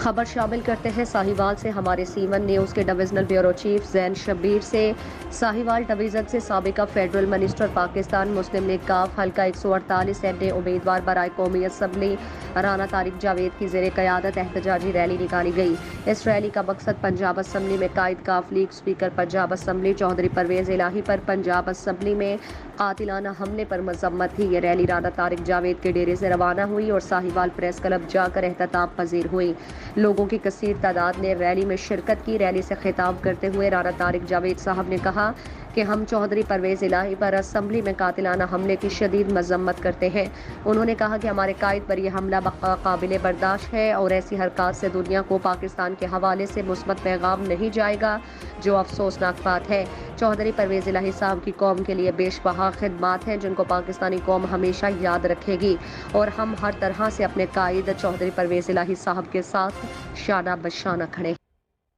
خبر شامل کرتے ہیں ساہیوال سے۔ ہمارے سی1 نیوز کے ڈویژنل بیورو چیف زین شبیر سے ساہیوال ڈویژن سے سابقہ فیڈرل منسٹر پاکستان مسلم لیگ کاف حلقہ 148 این امیدوار برائے قومی اسمبلی رانا طارق جاوید کی زیر قیادت احتجاجی ریلی نکالی گئی۔ اس ریلی کا مقصد پنجاب اسمبلی میں قائد کاف league speaker Punjab assembly Chaudhry Pervaiz Elahi پر پنجاب اسمبلی میں قاتلانہ حملے پر مذمت تھی۔ یہ ریلی رانا طارق جاوید کے ڈیرے سے روانہ ہوئی اور ساہیوال پریس کلب جا کر اختتام پذیر ہوئی۔ لوگوں کی کثیر تعداد نے ریلی میں شرکت کی۔ ریلی سے خطاب کرتے ہوئے رانا طارق جاوید صاحب نے کہا کہ ہم چوہدری پرویز الہی پر اسمبلی میں قاتلانہ حملے کی شدید مذمت کرتے ہیں۔ انہوں نے کہا کہ ہمارے قائد پر یہ حملہ قابل برداشت ہے اور ایسی حرکات سے دنیا کو پاکستان کے حوالے سے مثبت پیغام نہیں جائے گا، جو افسوسناک بات ہے۔ چوہدری پرویز الہی صاحب کی قوم کے لیے بیش بہا خدمات ہیں جن کو پاکستانی قوم ہمیشہ یاد رکھے گی اور ہم ہر طرح سے اپنے قائد چوہدری پرویز الہی صاحب کے ساتھ شانہ بشانہ کھڑے ہیں۔